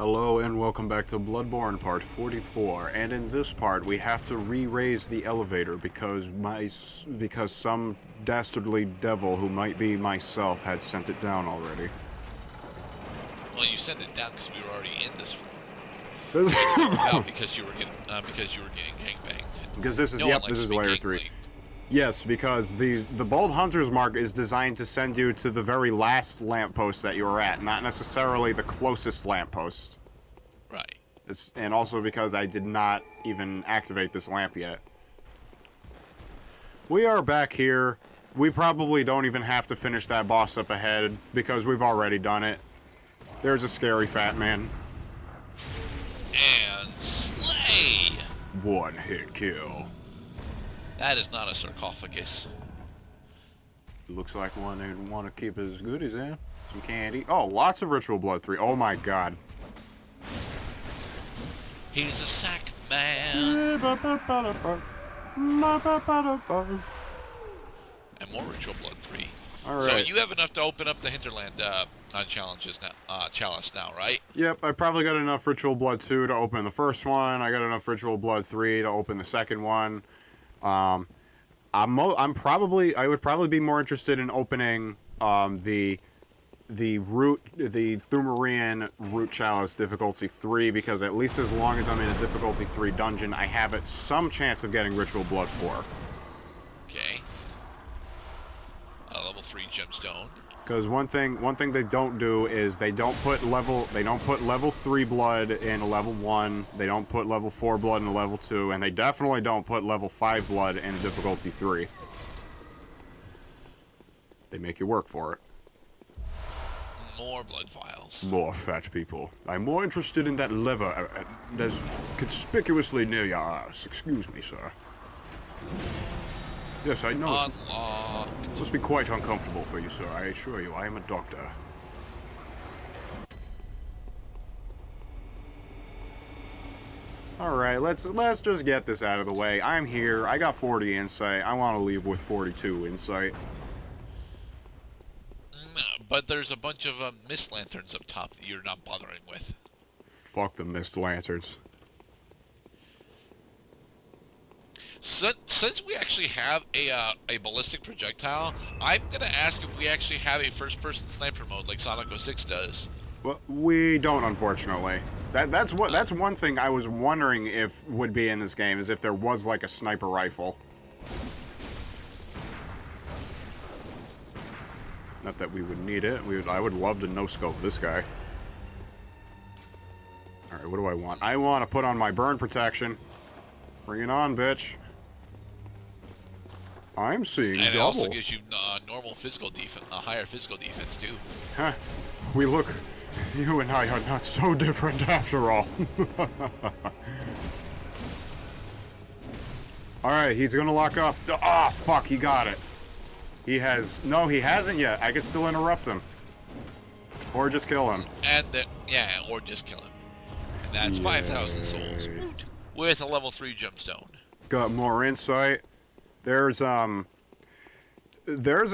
Hello and welcome back to Bloodborne part 44, and in this part we have to re-raise the elevator because some dastardly devil who might be myself had sent it down already. Well, you sent it down because we were already in this floor. Because because you were getting gangbanged. this is this is layer 3. Yes, because the Bold Hunter's Mark is designed to send you to the very last lamppost that you were at, not necessarily the closest lamppost. Right. And also because I did not even activate this lamp yet. We are back here. We probably don't even have to finish that boss up ahead because we've already done it. There's a scary fat man. And slay! One hit kill. That is not a sarcophagus. Looks like one they want to keep his goodies in. Some candy. Oh, lots of Ritual Blood 3. Oh my god. He's a sack man. And more Ritual Blood 3. Alright. So you have enough to open up the Hinterland chalice now, right? Yep, I probably got enough Ritual Blood 2 to open the first one. I got enough Ritual Blood 3 to open the second one. I would probably be more interested in opening the Thumerian Root Chalice difficulty 3 because at least as long as I'm in a difficulty 3 dungeon, I have some chance of getting Ritual Blood 4. Okay. Level 3 gemstone. Because one thing they don't do is they don't put level 3 blood in a level 1, they don't put level 4 blood in a level 2, and they definitely don't put level 5 blood in difficulty 3. They make you work for it. More blood vials. More fat people. I'm more interested in that lever that's conspicuously near your eyes. Excuse me, sir. Yes, I know. Unlocked. It must be quite uncomfortable for you, sir. I assure you, I am a doctor. Alright, let's just get this out of the way. I'm here. I got 40 insight. I want to leave with 42 insight. But there's a bunch of mist lanterns up top that you're not bothering with. Fuck the mist lanterns. Since we actually have a ballistic projectile, I'm gonna ask if we actually have a first-person sniper mode like Sonic 06 does. Well, we don't, unfortunately. That's one thing I was wondering if would be in this game, is if there was like a sniper rifle. Not that we would need it. I would love to no-scope this guy. Alright, what do I want? I want to put on my burn protection. Bring it on, bitch. I'm seeing double. And it also gives you normal physical defense, higher physical defense too. Huh. You and I are not so different after all. Alright, he's gonna lock up. Ah, oh, fuck, he got it. No, he hasn't yet. I could still interrupt him. Or just kill him. Or just kill him. And that's 5,000 souls. With a level 3 gemstone. Got more insight. There's a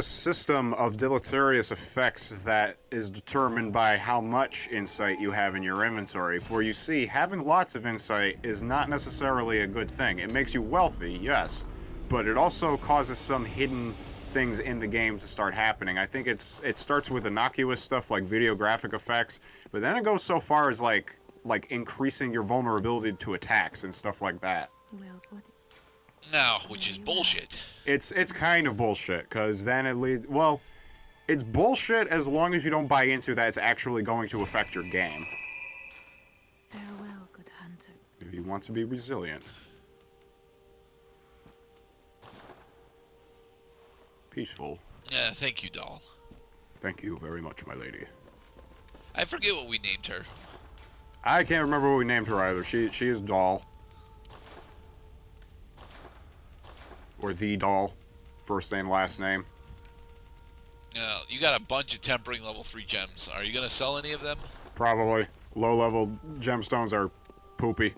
system of deleterious effects that is determined by how much insight you have in your inventory. For you see, having lots of insight is not necessarily a good thing. It makes you wealthy, yes, but it also causes some hidden things in the game to start happening. I think it starts with innocuous stuff like video graphic effects, but then it goes so far as like increasing your vulnerability to attacks and stuff like that. No, which is bullshit. It's kind of bullshit, because then it leads... Well, it's bullshit as long as you don't buy into that it's actually going to affect your game. Farewell, good hunter. If you want to be resilient. Peaceful. Yeah, thank you, doll. Thank you very much, my lady. I forget what we named her. I can't remember what we named her either. She is Doll. Or the Doll. First name, last name. You got a bunch of tempering level 3 gems. Are you going to sell any of them? Probably. Low-level gemstones are poopy.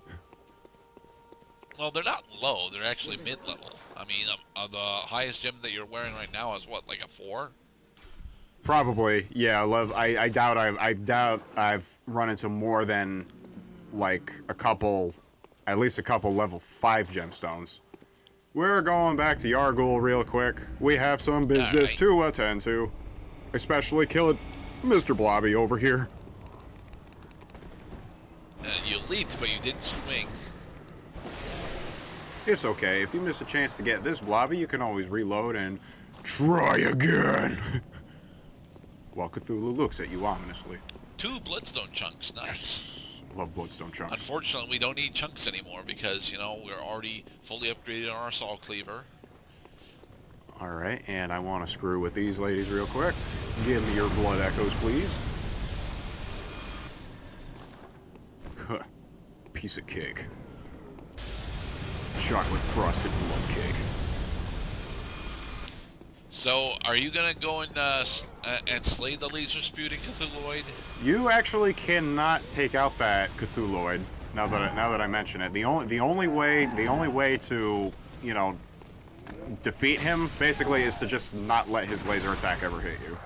Well, they're not low. They're actually mid-level. I mean, the highest gem that you're wearing right now is what, like a 4? Probably, yeah. I doubt I've run into more than like at least a couple level 5 gemstones. We're going back to Yargul real quick. We have some business right. to attend to, especially killing Mr. Blobby over here. You leaped, but you didn't swing. It's okay. If you miss a chance to get this Blobby, you can always reload and try again. While Cthulhu looks at you ominously. 2 bloodstone chunks, nice. I love bloodstone chunks. Unfortunately, we don't need chunks anymore because, you know, we're already fully upgraded on our saw cleaver. Alright, and I want to screw with these ladies real quick. Give me your blood echoes, please. Huh. Piece of cake. Chocolate frosted blood cake. So, are you gonna go and slay the laser spewing Cthulhuoid? You actually cannot take out that Cthulhuoid. Now that I mention it, the only way to, you know, defeat him basically is to just not let his laser attack ever hit you.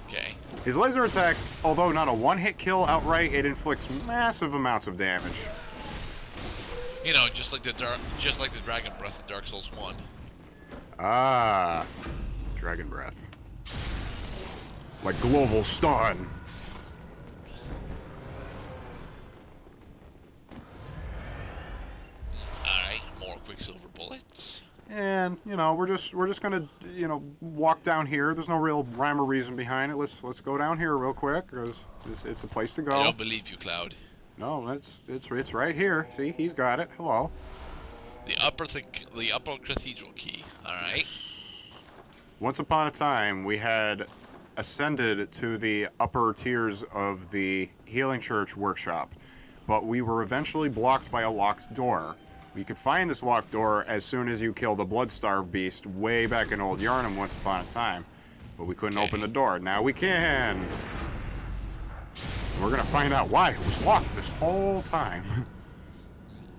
Okay. His laser attack, although not a one-hit kill outright, it inflicts massive amounts of damage. You know, just like the Dragon Breath in Dark Souls 1. Ah, Dragon Breath. Like global stun. Alright, more Quicksilver bullets. And, you know, we're just gonna, you know, walk down here. There's no real rhyme or reason behind it. Let's go down here real quick, because it's a place to go. I don't believe you, Cloud. No, it's right here. See, he's got it. Hello. The upper cathedral key. Alright. Once upon a time, we had ascended to the upper tiers of the Healing Church workshop, but we were eventually blocked by a locked door. You could find this locked door as soon as you kill the Bloodstarved beast way back in Old Yarnum once upon a time, but we couldn't open the door. Now we can. We're gonna find out why it was locked this whole time.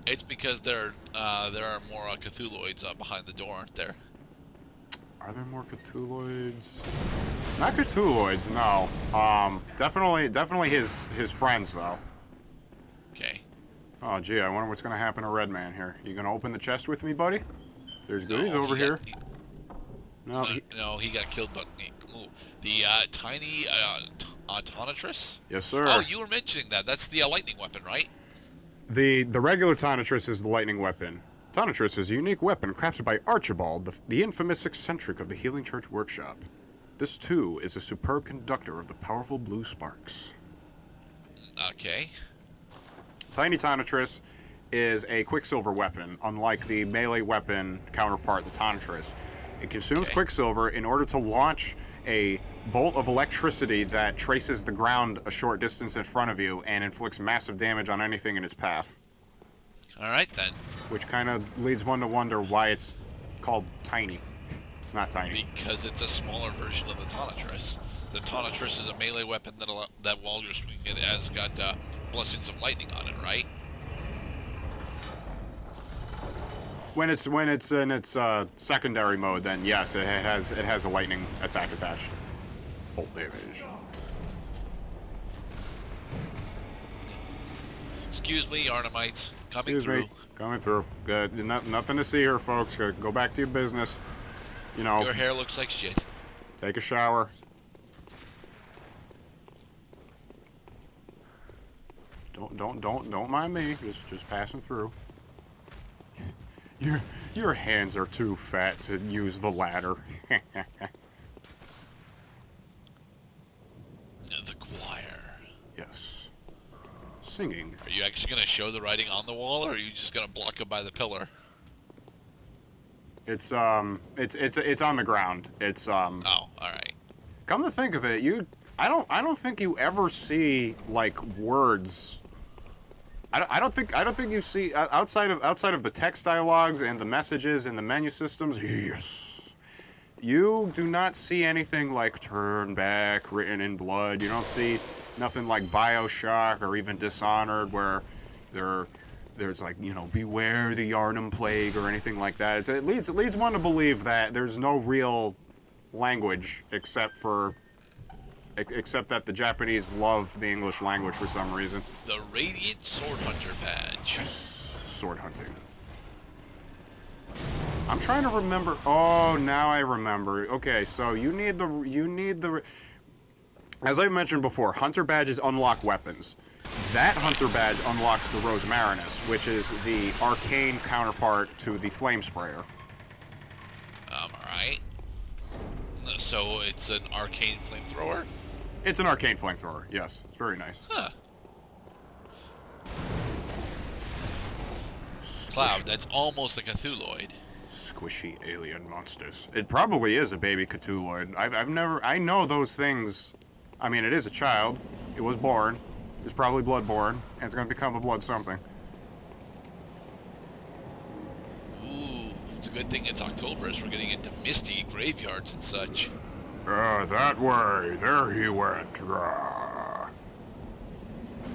It's because there are more Cthulhuoids behind the door, aren't there? Are there more Cthulhuoids? Not Cthulhuoids, no. Definitely his friends though. Okay. Oh gee, I wonder what's gonna happen to Redman here. You gonna open the chest with me, buddy? There's goodies over here. No, he got killed, but the tiny Tonitrus? Yes, sir. Oh, you were mentioning that. That's the lightning weapon, right? The regular Tonitrus is the lightning weapon. Tonitrus is a unique weapon crafted by Archibald, the infamous eccentric of the Healing Church workshop. This, too, is a superb conductor of the powerful blue sparks. Okay. Tiny Tonitrus is a Quicksilver weapon, unlike the melee weapon counterpart, the Tonitrus. It consumes Quicksilver in order to launch a bolt of electricity that traces the ground a short distance in front of you and inflicts massive damage on anything in its path. Alright then. Which kind of leads one to wonder why it's called tiny. It's not tiny. Because it's a smaller version of the Tonitrus. The Tonitrus is a melee weapon that while you're swinging it has got blessings of lightning on it, right? When it's in its secondary mode, then yes, it has a lightning attack attached. Bolt damage. Excuse me, Arnamites. Excuse me. Coming through. Good. Nothing to see here, folks. Go back to your business. You know. Your hair looks like shit. Take a shower. Don't mind me. Just passing through. Your hands are too fat to use the ladder. The choir. Yes. Singing. Are you actually going to show the writing on the wall, or are you just going to block it by the pillar? It's on the ground. It's Oh, all right. Come to think of it, I don't think you ever see like words. I don't think you see outside of the text dialogues and the messages and the menu systems. Yes. You do not see anything like "turn back" written in blood. You don't see nothing like BioShock or even Dishonored, where there's like, you know, beware the Yarnum plague or anything like that. It leads one to believe that there's no real language except for except that the Japanese love the English language for some reason. The Radiant Sword Hunter badge. Sword hunting. I'm trying to remember. Oh, now I remember. Okay, so you need the. As I mentioned before, hunter badges unlock weapons. That hunter badge unlocks the Rose Marinus, which is the arcane counterpart to the Flame Sprayer. Alright. So it's an arcane flamethrower? It's an arcane flamethrower, yes. It's very nice. Huh. Cloud, that's almost like a Cthulhuid. Squishy alien monsters. It probably is a baby Cthulhuid. I know those things. I mean, it is a child. It was born. It's probably bloodborne, and it's going to become a blood something. Ooh, it's a good thing it's October as we're getting into misty graveyards and such. That way. There he went.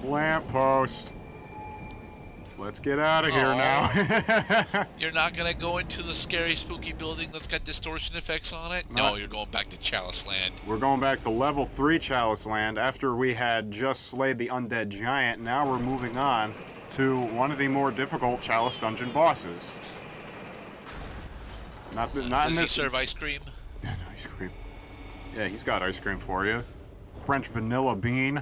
Lamppost. Let's get out of here now. You're not gonna go into the scary, spooky building that's got distortion effects on it? No, you're going back to Chalice Land. We're going back to level 3 Chalice Land after we had just slayed the undead giant. Now we're moving on to one of the more difficult Chalice dungeon bosses. Not in Does he this. serve ice cream? Ice cream. Yeah, he's got ice cream for you. French vanilla bean.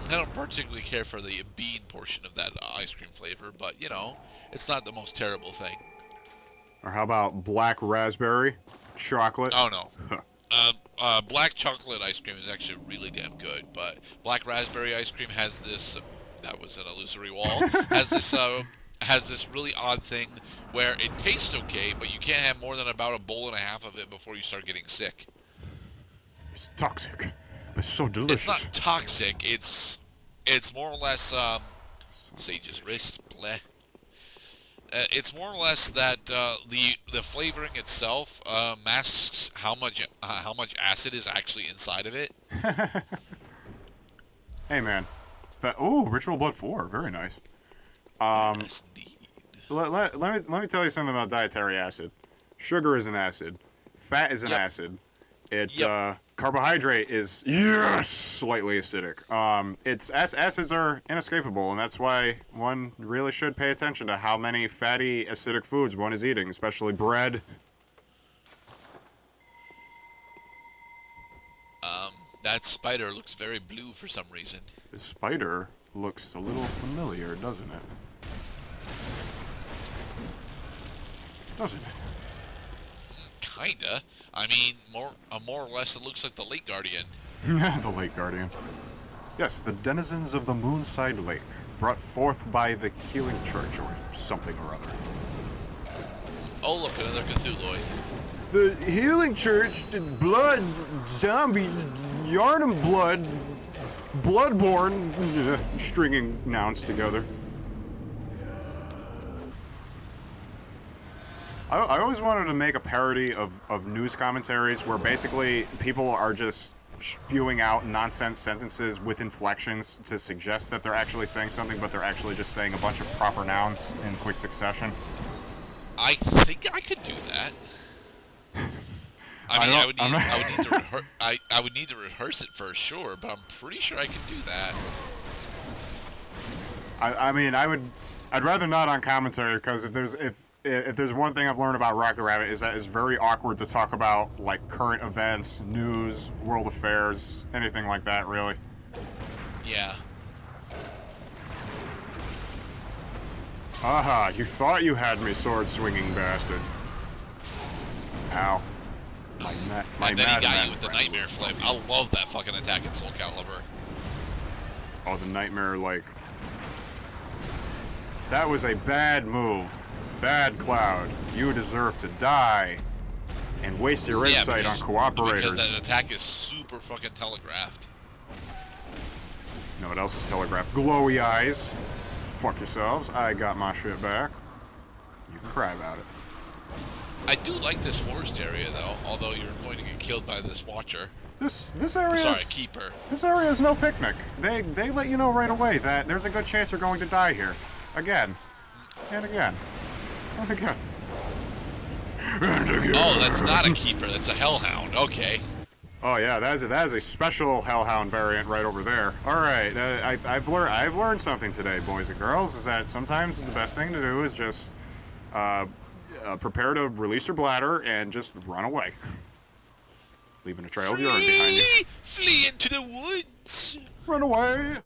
I don't particularly care for the bean portion of that ice cream flavor, but, you know, it's not the most terrible thing. Or how about black raspberry? Chocolate? Oh, no. Black chocolate ice cream is actually really damn good, but black raspberry ice cream has this... that was an illusory wall. has this really odd thing where it tastes okay, but you can't have more than about a bowl and a half of it before you start getting sick. It's toxic, but so delicious. It's not toxic. It's more or less Sage's wrist. Bleh. It's more or less that the flavoring itself masks how much acid is actually inside of it. Hey man, ooh, Ritual Blood 4, very nice. Yes, indeed. Let me tell you something about dietary acid. Sugar is an acid. Fat is an acid. Carbohydrate is slightly acidic. Acids are inescapable, and that's why one really should pay attention to how many fatty acidic foods one is eating, especially bread. That spider looks very blue for some reason. The spider looks a little familiar, doesn't it? Doesn't it? Kinda. I mean, more or less, it looks like the Lake Guardian. The Lake Guardian. Yes, the denizens of the Moonside Lake, brought forth by the Healing Church or something or other. Oh, look, another Cthulhuid. The Healing Church did blood, zombies, Yarnum blood, Bloodborne, stringing nouns together. I always wanted to make a parody of news commentaries where basically people are just spewing out nonsense sentences with inflections to suggest that they're actually saying something, but they're actually just saying a bunch of proper nouns in quick succession. I think I could do that. I would need to rehearse it for sure, but I'm pretty sure I could do that. I'd rather not on commentary, because if there's one thing I've learned about Rocket Rabbit is that it's very awkward to talk about like current events, news, world affairs, anything like that, really. Yeah. Aha, you thought you had me, sword-swinging bastard. Ow. And then he got you with the Nightmare Flip. I love that fucking attack in Soul Calibur. Oh, the Nightmare, like... That was a bad move. Bad Cloud. You deserve to die. And waste your insight on cooperators. Because that attack is super fucking telegraphed. You know what else is telegraphed? Glowy eyes. Fuck yourselves. I got my shit back. You can cry about it. I do like this forest area, though, although you're going to get killed by this watcher. This area keeper. This area is no picnic. They let you know right away that there's a good chance you're going to die here. Again. And again. And again. And again. Oh, that's not a keeper. That's a hellhound. Okay. Oh yeah, that is a special hellhound variant right over there. All right, I've learned something today, boys and girls. Is that sometimes the best thing to do is just prepare to release your bladder and just run away, leaving a trail of urine behind you. Flee into the woods. Run away.